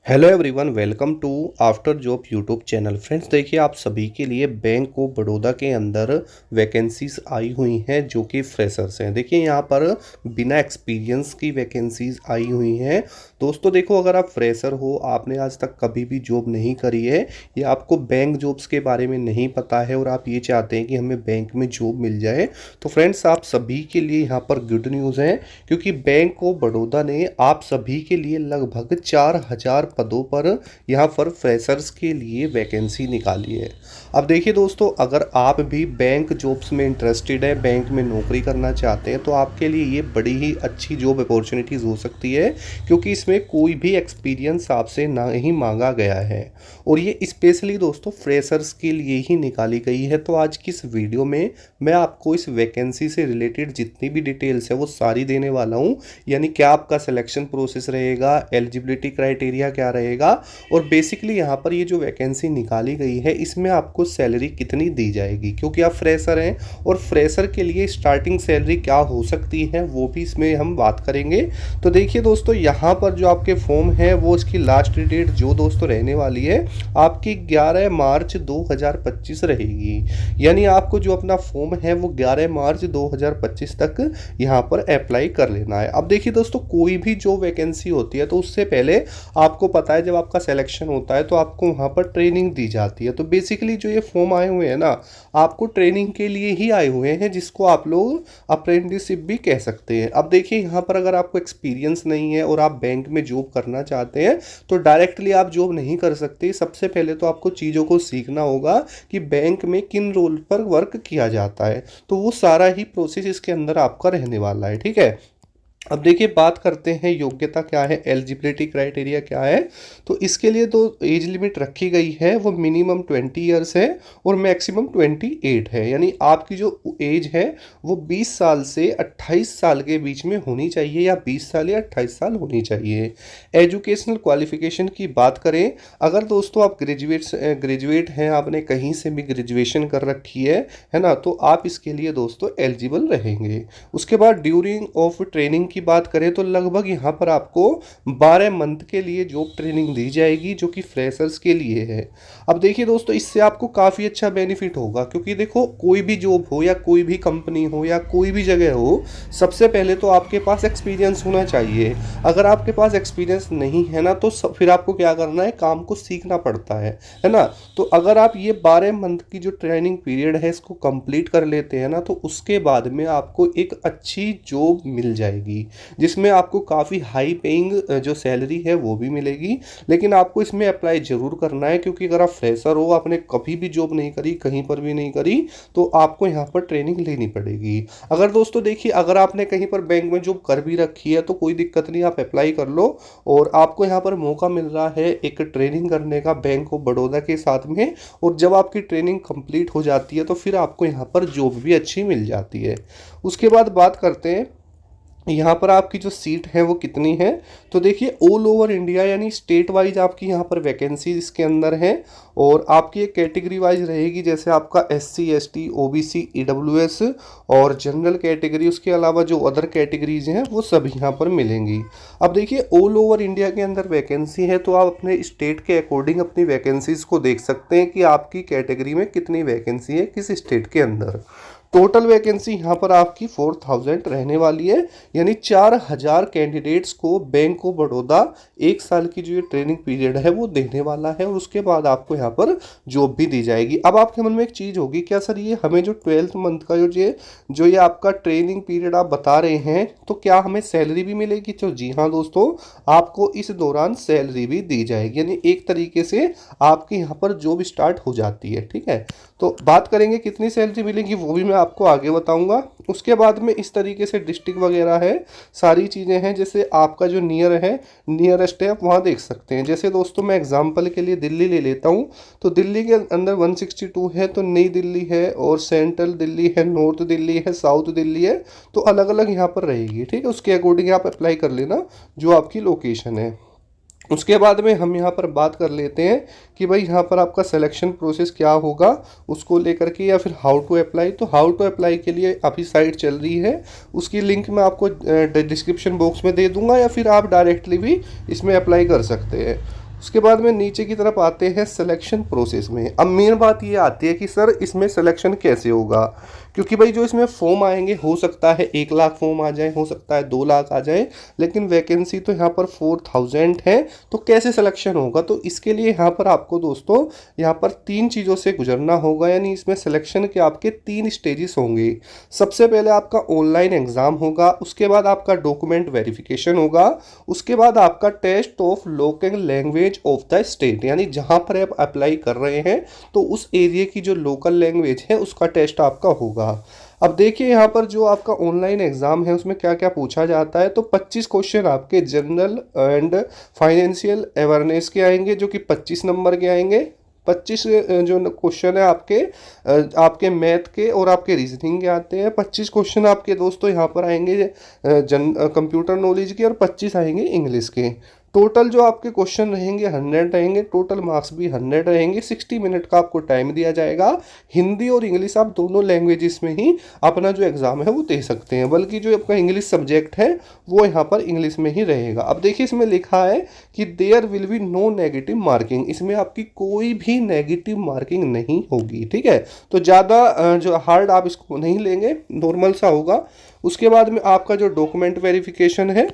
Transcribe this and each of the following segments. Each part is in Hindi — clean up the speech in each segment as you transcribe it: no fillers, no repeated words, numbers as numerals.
Hello everyone, welcome to after job YouTube channel. Friends, देखिए आप सभी के लिए बैंक ऑफ बड़ौदा के अंदर वैकेंसीज आई हुई हैं जो कि फ्रेशर्स हैं। देखिए यहाँ पर बिना एक्सपीरियंस की वैकेंसीज आई हुई हैं। दोस्तों देखो, अगर आप फ्रेशर हो, आपने आज तक कभी भी जॉब नहीं करी है या आपको बैंक जॉब्स के बारे में नहीं पता है और आप ये चाहते हैं कि हमें बैंक में जॉब मिल जाए, तो फ्रेंड्स आप सभी के लिए यहाँ पर गुड न्यूज़ है, क्योंकि बैंक ऑफ बड़ौदा ने आप सभी के लिए लगभग 4000 पदों पर यहाँ पर फ्रेशर्स के लिए वैकेंसी निकाली है। अब देखिए दोस्तों, अगर आप भी बैंक जॉब्स में इंटरेस्टेड है, बैंक में नौकरी करना चाहते हैं, तो आपके लिए ये बड़ी ही अच्छी जॉब अपॉर्चुनिटीज़ हो सकती है, क्योंकि इसमें कोई भी एक्सपीरियंस आपसे ना ही मांगा गया है और ये स्पेशली दोस्तों फ्रेशर्स के लिए ही निकाली गई है। तो आज की इस वीडियो में मैं आपको इस वैकेंसी से रिलेटेड जितनी भी डिटेल्स है वो सारी देने वाला हूँ। यानी क्या आपका सिलेक्शन प्रोसेस रहेगा, एलिजिबिलिटी क्राइटेरिया क्या रहेगा, और बेसिकली यहाँ पर ये जो वैकेंसी निकाली गई है इसमें आपको सैलरी कितनी दी जाएगी, क्योंकि आप फ्रेशर हैं और फ्रेशर के लिए स्टार्टिंग सैलरी क्या हो सकती है वो भी इसमें हम बात करेंगे। तो देखिए दोस्तों, यहाँ पर जो आपके फॉर्म है वो इसकी लास्ट डेट जो दोस्तों रहने वाली है आपकी 11 मार्च 2025 रहेगी। यानी आपको जो अपना फॉर्म है वो 11 मार्च 2025 तक यहाँ पर अप्लाई कर लेना है। अब देखिए दोस्तों, कोई भी जो वैकेंसी होती है तो उससे पहले आपको पता है जब आपका सिलेक्शन होता है तो आपको वहाँ पर ट्रेनिंग दी जाती है। तो बेसिकली जो ये फॉर्म आए हुए हैं ना, आपको ट्रेनिंग के लिए ही आए हुए हैं, जिसको आप लोग अप्रेंटिसशिप भी कह सकते हैं। अब देखिए यहाँ पर अगर आपको एक्सपीरियंस नहीं है और आप बैंक में जॉब करना चाहते हैं तो डायरेक्टली आप जॉब नहीं कर सकते। सबसे पहले तो आपको चीज़ों को सीखना होगा कि बैंक में किन रोल पर वर्क किया जाता है, तो वो सारा ही प्रोसेस इसके अंदर आपका रहने वाला है। ठीक है, अब देखिए बात करते हैं योग्यता क्या है, एलिजिबिलिटी क्राइटेरिया क्या है। तो इसके लिए तो एज लिमिट रखी गई है, वो मिनिमम 20 ईयर्स है और मैक्सिमम 28 है। यानी आपकी जो एज है वो 20 साल से 28 साल के बीच में होनी चाहिए, या 20 साल या 28 साल होनी चाहिए। एजुकेशनल क्वालिफिकेशन की बात करें, अगर दोस्तों आप ग्रेजुएट हैं, आपने कहीं से भी ग्रेजुएशन कर रखी है ना, तो आप इसके लिए दोस्तों एलिजिबल रहेंगे। उसके बाद ड्यूरिंग ऑफ ट्रेनिंग की बात करें तो लगभग यहाँ पर आपको 12 मंथ के लिए जॉब ट्रेनिंग दी जाएगी जो कि फ्रेशर्स के लिए है। अब देखिए दोस्तों, इससे आपको काफ़ी अच्छा बेनिफिट होगा, क्योंकि देखो कोई भी जॉब हो या कोई भी कंपनी हो या कोई भी जगह हो, सबसे पहले तो आपके पास एक्सपीरियंस होना चाहिए। अगर आपके पास एक्सपीरियंस नहीं है ना, तो फिर आपको क्या करना है, काम को सीखना पड़ता है ना। तो अगर आप ये 12 मंथ की जो ट्रेनिंग पीरियड है इसको कंप्लीट कर लेते हैं ना, तो उसके बाद में आपको एक अच्छी जॉब मिल जाएगी, जिसमें आपको काफ़ी हाई पेइंग जो सैलरी है वो भी मिलेगी। लेकिन आपको इसमें अप्लाई जरूर करना है, क्योंकि अगर आप फ्रेशर हो, आपने कभी भी जॉब नहीं करी, कहीं पर भी नहीं करी, तो आपको यहाँ पर ट्रेनिंग लेनी पड़ेगी। अगर दोस्तों देखिए, अगर आपने कहीं पर बैंक में जॉब कर भी रखी है तो कोई दिक्कत नहीं, आप अप्लाई कर लो और आपको यहाँ पर मौका मिल रहा है एक ट्रेनिंग करने का बैंक ऑफ बड़ौदा के साथ में। और जब आपकी ट्रेनिंग कंप्लीट हो जाती है तो फिर आपको यहाँ पर जॉब भी अच्छी मिल जाती है। उसके बाद बात करते हैं यहाँ पर आपकी जो सीट है वो कितनी है। तो देखिए ऑल ओवर इंडिया यानी स्टेट वाइज आपकी यहाँ पर वैकेंसी इसके अंदर है, और आपकी एक कैटेगरी वाइज रहेगी, जैसे आपका SC ST OBC EWS और जनरल कैटेगरी। उसके अलावा जो अदर कैटेगरीज हैं वो सब यहाँ पर मिलेंगी। अब देखिए ऑल ओवर इंडिया के अंदर वैकेंसी है, तो आप अपने स्टेट के अकॉर्डिंग अपनी वैकेंसीज को देख सकते हैं कि आपकी कैटेगरी में कितनी वैकेंसी है किस स्टेट के अंदर। टोटल वैकेंसी यहाँ पर आपकी 4000 रहने वाली है, यानी 4000 कैंडिडेट्स को बैंक ऑफ बड़ौदा 1 साल की जो ये ट्रेनिंग पीरियड है वो देने वाला है, और उसके बाद आपको यहाँ पर जॉब भी दी जाएगी। अब आपके मन में एक चीज़ होगी, क्या सर ये हमें जो 12th मंथ का जो ये आपका ट्रेनिंग पीरियड आप बता रहे हैं, तो क्या हमें सैलरी भी मिलेगी? तो जी हाँ दोस्तों, आपको इस दौरान सैलरी भी दी जाएगी, यानी एक तरीके से आपके यहाँ पर जॉब स्टार्ट हो जाती है। ठीक है, तो बात करेंगे कितनी सैलरी मिलेगी वो भी मैं आपको आगे बताऊंगा। उसके बाद में इस तरीके से डिस्ट्रिक्ट वगैरह है, सारी चीज़ें हैं, जैसे आपका जो नियरेस्ट है आप वहाँ देख सकते हैं। जैसे दोस्तों मैं एग्जांपल के लिए दिल्ली ले लेता हूँ, तो दिल्ली के अंदर 162 है, तो नई दिल्ली है और सेंट्रल दिल्ली है, नॉर्थ दिल्ली है, साउथ दिल्ली है, तो अलग अलग यहाँ पर रहेगी। ठीक है, उसके अकॉर्डिंग आप अप्लाई कर लेना जो आपकी लोकेशन है। उसके बाद में हम यहाँ पर बात कर लेते हैं कि भाई यहाँ पर आपका सिलेक्शन प्रोसेस क्या होगा उसको लेकर के, या फिर हाउ टू अप्लाई। तो हाउ टू अप्लाई के लिए अभी साइट चल रही है, उसकी लिंक मैं आपको डिस्क्रिप्शन बॉक्स में दे दूंगा, या फिर आप डायरेक्टली भी इसमें अप्लाई कर सकते हैं। उसके बाद में नीचे की तरफ आते हैं सिलेक्शन प्रोसेस में। अब मेन बात ये आती है कि सर इसमें सिलेक्शन कैसे होगा, क्योंकि भाई जो इसमें फॉर्म आएंगे हो सकता है 1 लाख फॉर्म आ जाए, हो सकता है 2 लाख आ जाए, लेकिन वैकेंसी तो यहाँ पर 4000 है। तो कैसे सिलेक्शन होगा, तो इसके लिए यहाँ पर आपको दोस्तों यहाँ पर 3 चीज़ों से गुजरना होगा, यानी इसमें सिलेक्शन के आपके 3 स्टेजेस होंगे। सबसे पहले आपका ऑनलाइन एग्ज़ाम होगा, उसके बाद आपका डॉक्यूमेंट वेरिफिकेशन होगा, उसके बाद आपका test of local language of the state, यानी जहाँ पर आप अप्लाई कर रहे हैं तो उस एरिया की जो लोकल लैंग्वेज है उसका टेस्ट आपका होगा। अब देखिए यहाँ पर जो आपका ऑनलाइन एग्ज़ाम है उसमें क्या क्या पूछा जाता है, तो 25 क्वेश्चन आपके जनरल एंड फाइनेंशियल अवेयरनेस के आएंगे जो कि 25 नंबर के आएंगे। 25 जो क्वेश्चन है आपके मैथ के और आपके रीजनिंग के आते हैं। 25 क्वेश्चन आपके दोस्तों यहाँ पर आएंगे कंप्यूटर नॉलेज के, और 25 आएंगे इंग्लिश के। टोटल जो आपके क्वेश्चन रहेंगे 100 रहेंगे, टोटल मार्क्स भी 100 रहेंगे। 60 मिनट का आपको टाइम दिया जाएगा। हिंदी और इंग्लिश आप दोनों लैंग्वेजेस में ही अपना जो एग्ज़ाम है वो दे सकते हैं, बल्कि जो आपका इंग्लिश सब्जेक्ट है वो यहाँ पर इंग्लिश में ही रहेगा। अब देखिए इसमें लिखा है कि there will be no negative marking, इसमें आपकी कोई भी नेगेटिव मार्किंग नहीं होगी, ठीक है। तो ज़्यादा जो हार्ड आप इसको नहीं लेंगे, नॉर्मल सा होगा। उसके बाद में आपका जो डॉक्यूमेंट वेरिफिकेशन है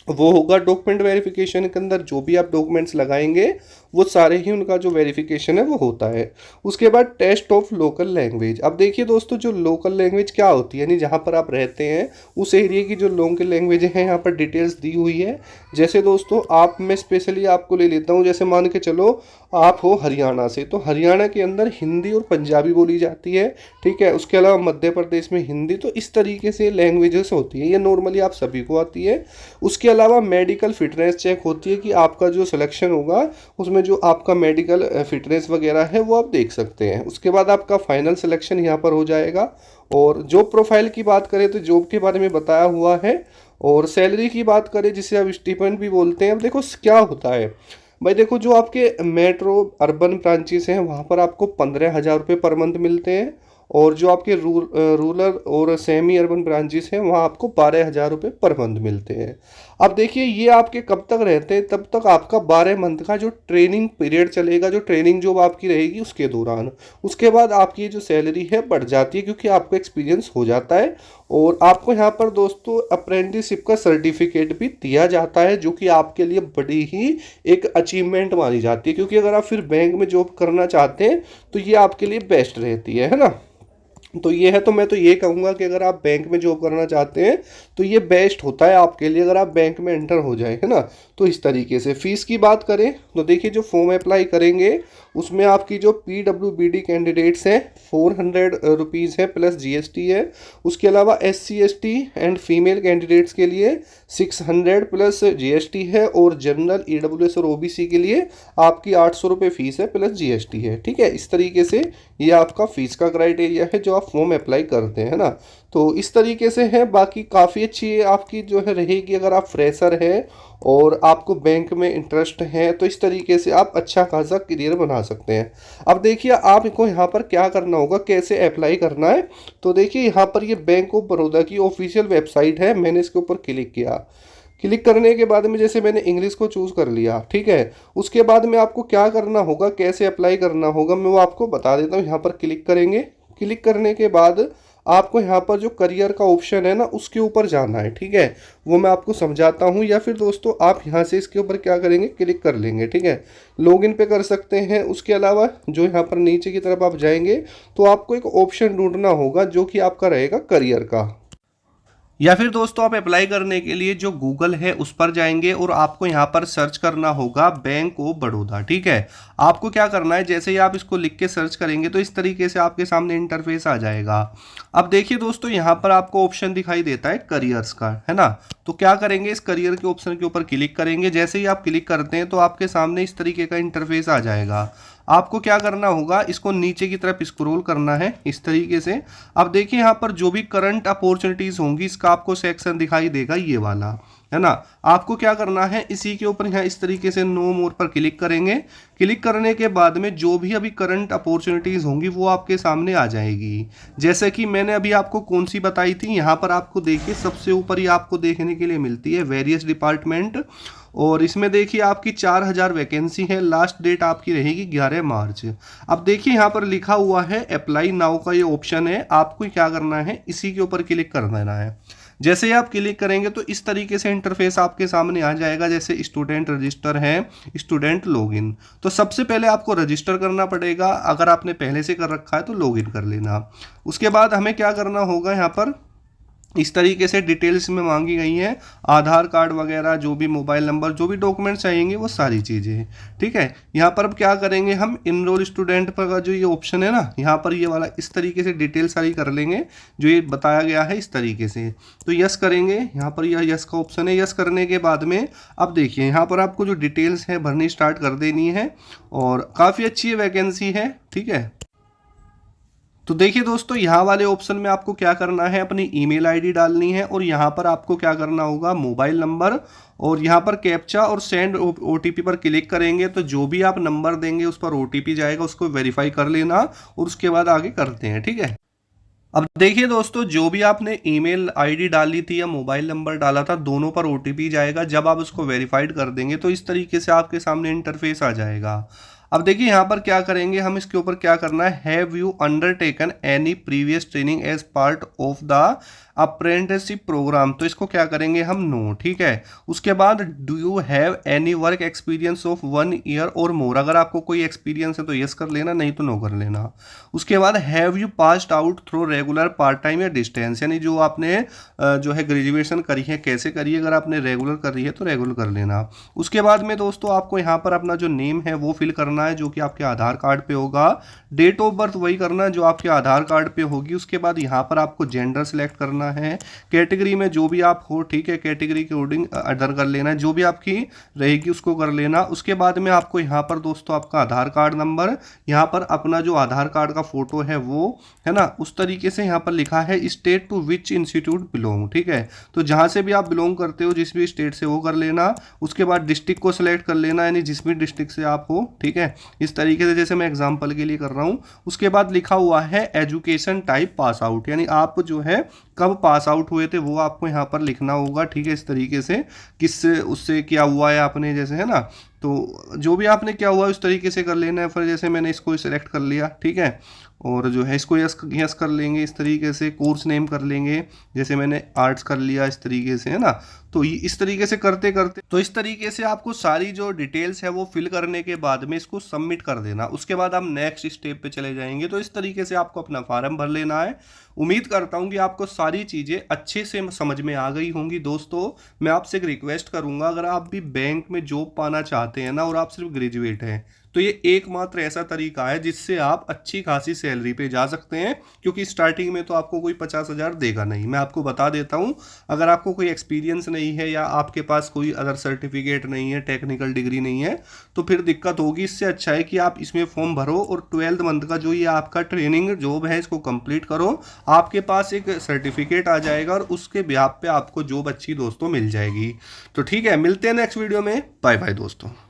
वो होगा। डॉक्यूमेंट वेरिफिकेशन के अंदर जो भी आप डॉक्यूमेंट्स लगाएंगे वो सारे ही उनका जो वेरिफिकेशन है वो होता है। उसके बाद टेस्ट ऑफ लोकल लैंग्वेज। अब देखिए दोस्तों जो लोकल लैंग्वेज क्या होती है, यानी जहाँ पर आप रहते हैं उस एरिया की जो लोकल लैंग्वेज है यहाँ पर डिटेल्स दी हुई है। जैसे दोस्तों आप, मैं स्पेशली आपको ले लेता हूँ, जैसे मान के चलो आप हो हरियाणा से, तो हरियाणा के अंदर हिंदी और पंजाबी बोली जाती है, ठीक है। उसके अलावा मध्य प्रदेश में हिंदी। तो इस तरीके से लैंग्वेजेस होती है, ये नॉर्मली आप सभी को आती है। उसके अलावा मेडिकल फिटनेस चेक होती है कि आपका जो सिलेक्शन होगा उसमें जो आपका मेडिकल फिटनेस वगैरह है वो आप देख सकते हैं। उसके बाद आपका फाइनल सिलेक्शन यहाँ पर हो जाएगा। और जॉब प्रोफाइल की बात करें तो जॉब के बारे में बताया हुआ है। और सैलरी की बात करें जिसे आप स्टिपेंड भी बोलते हैं। अब देखो क्या होता है भाई, देखो जो आपके मेट्रो अर्बन ब्रांचेस हैं वहाँ पर आपको 15,000 रुपये पर मंथ मिलते हैं, और जो आपके रूरल और सेमी अर्बन ब्रांचेस हैं वहाँ आपको 12,000 रुपये पर मंथ मिलते हैं। अब देखिए ये आपके कब तक रहते हैं, तब तक आपका 12 मंथ का जो ट्रेनिंग पीरियड चलेगा, जो ट्रेनिंग जॉब आपकी रहेगी उसके दौरान। उसके बाद आपकी जो सैलरी है बढ़ जाती है क्योंकि आपको एक्सपीरियंस हो जाता है। और आपको यहाँ पर दोस्तों अप्रेंटिसशिप का सर्टिफिकेट भी दिया जाता है, जो कि आपके लिए बड़ी ही एक अचीवमेंट मानी जाती है, क्योंकि अगर आप फिर बैंक में जॉब करना चाहते हैं तो ये आपके लिए बेस्ट रहती है ना। तो ये है, तो मैं तो ये कहूँगा कि अगर आप बैंक में जॉब करना चाहते हैं तो ये बेस्ट होता है आपके लिए, अगर आप बैंक में एंटर हो जाए, है ना। तो इस तरीके से फ़ीस की बात करें तो देखिए जो फॉर्म अप्लाई करेंगे उसमें आपकी जो PWBD कैंडिडेट्स हैं 400 रुपीज़ है प्लस GST है। उसके अलावा SC ST and female candidates के लिए 600 प्लस GST है, और जनरल EWS और OBC के लिए आपकी 800 रुपये फ़ीस है प्लस GST है, ठीक है। इस तरीके से ये आपका फ़ीस का क्राइटेरिया है जो आप फॉर्म अप्लाई करते हैं ना। तो इस तरीके से है, बाकी काफ़ी अच्छी आपकी जो है रहेगी अगर आप फ्रेशर हैं और आपको बैंक में इंटरेस्ट है, तो इस तरीके से आप अच्छा खासा करियर बना सकते हैं। अब देखिए आपको यहाँ पर क्या करना होगा, कैसे अप्लाई करना है। तो देखिए यहाँ पर ये बैंक ऑफ बड़ौदा की ऑफिशियल वेबसाइट है, मैंने इसके ऊपर क्लिक किया। क्लिक करने के बाद में जैसे मैंने इंग्लिश को चूज़ कर लिया, ठीक है। उसके बाद में आपको क्या करना होगा, कैसे अप्लाई करना होगा, मैं वो आपको बता देता हूँ। यहाँ पर क्लिक करेंगे, क्लिक करने के बाद आपको यहाँ पर जो करियर का ऑप्शन है ना उसके ऊपर जाना है, ठीक है। वो मैं आपको समझाता हूँ, या फिर दोस्तों आप यहाँ से इसके ऊपर क्या करेंगे, क्लिक कर लेंगे, ठीक है। लॉगिन पे कर सकते हैं। उसके अलावा जो यहाँ पर नीचे की तरफ आप जाएंगे तो आपको एक ऑप्शन ढूंढना होगा जो कि आपका रहेगा करियर का, या फिर दोस्तों आप अप्लाई करने के लिए जो गूगल है उस पर जाएंगे और आपको यहाँ पर सर्च करना होगा बैंक ऑफ बड़ौदा, ठीक है। आपको क्या करना है, जैसे ही आप इसको लिख के सर्च करेंगे तो इस तरीके से आपके सामने इंटरफेस आ जाएगा। अब देखिए दोस्तों यहाँ पर आपको ऑप्शन दिखाई देता है करियर्स का, है ना। तो क्या करेंगे, इस करियर के ऑप्शन के ऊपर क्लिक करेंगे। जैसे ही आप क्लिक करते हैं तो आपके सामने इस तरीके का इंटरफेस आ जाएगा। आपको क्या करना होगा, इसको नीचे की तरफ स्क्रॉल करना है इस तरीके से। अब देखिए यहाँ पर जो भी करंट अपॉर्चुनिटीज़ होंगी इसका आपको सेक्शन दिखाई देगा, ये वाला, है ना। आपको क्या करना है, इसी के ऊपर यहाँ इस तरीके से नो मोर पर क्लिक करेंगे। क्लिक करने के बाद में जो भी अभी करंट अपॉर्चुनिटीज़ होंगी वो आपके सामने आ जाएगी। जैसे कि मैंने अभी आपको कौन सी बताई थी, यहाँ पर आपको देखिए सबसे ऊपर ही आपको देखने के लिए मिलती है वेरियस डिपार्टमेंट, और इसमें देखिए आपकी 4000 वैकेंसी है। लास्ट डेट आपकी रहेगी 11 मार्च। अब देखिए यहाँ पर लिखा हुआ है अप्लाई नाउ का ये ऑप्शन है, आपको क्या करना है, इसी के ऊपर क्लिक कर देना है। जैसे ही आप क्लिक करेंगे तो इस तरीके से इंटरफेस आपके सामने आ जाएगा। जैसे स्टूडेंट रजिस्टर है, स्टूडेंट लॉगिन, तो सबसे पहले आपको रजिस्टर करना पड़ेगा। अगर आपने पहले से कर रखा है तो लॉगिन कर लेना। उसके बाद हमें क्या करना होगा, यहाँ पर इस तरीके से डिटेल्स में मांगी गई हैं, आधार कार्ड वगैरह, जो भी मोबाइल नंबर, जो भी डॉक्यूमेंट्स चाहिएंगे वो सारी चीज़ें, ठीक है। यहाँ पर अब क्या करेंगे, हम इनरोल स्टूडेंट पर का जो ये ऑप्शन है ना, यहाँ पर ये वाला इस तरीके से डिटेल सारी कर लेंगे जो ये बताया गया है इस तरीके से। तो यस करेंगे, यहाँ पर यह यस का ऑप्शन है। यस करने के बाद में अब देखिए यहाँ पर आपको जो डिटेल्स है भरनी स्टार्ट कर देनी है, और काफ़ी अच्छी वैकेंसी है, ठीक है। तो देखिए दोस्तों, यहाँ वाले ऑप्शन में आपको क्या करना है, अपनी ईमेल आईडी डालनी है, और यहाँ पर आपको क्या करना होगा, मोबाइल नंबर, और यहाँ पर कैप्चा और सेंड ओटीपी पर क्लिक करेंगे तो जो भी आप नंबर देंगे उस पर ओटीपी जाएगा, उसको वेरीफाई कर लेना और उसके बाद आगे करते हैं, ठीक है। अब देखिए दोस्तों, जो भी आपने ईमेल आईडी डाली थी या मोबाइल नंबर डाला था, दोनों पर ओटीपी जाएगा। जब आप उसको वेरीफाइड कर देंगे तो इस तरीके से आपके सामने इंटरफेस आ जाएगा। अब देखिए यहाँ पर क्या करेंगे, हम इसके ऊपर क्या करना है, have you undertaken any previous training as part of the apprenticeship program, तो इसको क्या करेंगे हम, नो, ठीक है। उसके बाद do you have any work experience of 1 year और मोर, अगर आपको कोई एक्सपीरियंस है तो यस कर लेना, नहीं तो नो कर लेना। उसके बाद have you passed out through regular, part time या डिस्टेंस, यानी जो आपने जो है ग्रेजुएशन करी है कैसे करी है, अगर आपने रेगुलर करी है तो रेगुलर कर लेना। उसके बाद में दोस्तों आपको यहाँ पर अपना जो नेम है वो फिल करना है जो कि आपके आधार कार्ड पे होगा। डेट ऑफ बर्थ वही करना है जो आपके आधार कार्ड पे होगी। उसके बाद यहाँ पर आपको जेंडर सेलेक्ट करना है, कैटेगरी में जो भी आप हो, ठीक है, कैटेगरी के अकॉर्डिंग अदर कर लेना है, जो भी आपकी रहेगी उसको कर लेना। उसके बाद में आपको यहाँ पर दोस्तों आपका आधार कार्ड नंबर, यहाँ पर अपना जो आधार कार्ड का फोटो है वो है ना, उस तरीके से यहाँ पर लिखा है state to which institute belong, ठीक है। तो जहाँ से भी आप बिलोंग करते हो, जिस भी स्टेट से, वो कर लेना। उसके बाद डिस्ट्रिक्ट को सिलेक्ट कर लेना, यानी जिस भी डिस्ट्रिक्ट से आप हो, ठीक है, इस तरीके से, जैसे मैं एग्जांपल के लिए कर रहा हूँ। उसके बाद लिखा हुआ है एजुकेशन टाइप पास आउट, यानी आप जो है कब पास आउट हुए थे वो आपको यहाँ पर लिखना होगा, ठीक है, इस तरीके से, किससे उससे क्या हुआ है आपने, जैसे है ना, तो जो भी आपने क्या हुआ है उस तरीके से कर लेना है। फिर जैसे मैंने इसको सिलेक्ट कर लिया, ठीक है, और जो है इसको यस कर लेंगे इस तरीके से। कोर्स नेम कर लेंगे, जैसे मैंने आर्ट्स कर लिया इस तरीके से, है ना। तो इस तरीके से करते करते, तो इस तरीके से आपको सारी जो डिटेल्स है वो फिल करने के बाद में इसको सबमिट कर देना। उसके बाद आप नेक्स्ट स्टेप पे चले जाएंगे। तो इस तरीके से आपको अपना फॉर्म भर लेना है। उम्मीद करता हूँ कि आपको सारी चीज़ें अच्छे से समझ में आ गई होंगी। दोस्तों, मैं आपसे एक रिक्वेस्ट करूँगा, अगर आप भी बैंक में जॉब पाना चाहते हैं ना, और आप सिर्फ ग्रेजुएट हैं, तो ये एकमात्र ऐसा तरीका है जिससे आप अच्छी खासी सैलरी पे जा सकते हैं, क्योंकि स्टार्टिंग में तो आपको कोई 50,000 देगा नहीं। मैं आपको बता देता हूँ, अगर आपको कोई एक्सपीरियंस नहीं है या आपके पास कोई अदर सर्टिफिकेट नहीं है, टेक्निकल डिग्री नहीं है, तो फिर दिक्कत होगी। इससे अच्छा है कि आप इसमें फॉर्म भरो और 12th मंथ का जो ये आपका ट्रेनिंग जॉब है इसको कंप्लीट करो। आपके पास एक सर्टिफिकेट आ जाएगा और उसके बिहाफ पे आपको जॉब अच्छी दोस्तों मिल जाएगी। तो ठीक है, मिलते हैं नेक्स्ट वीडियो में। बाय बाय दोस्तों।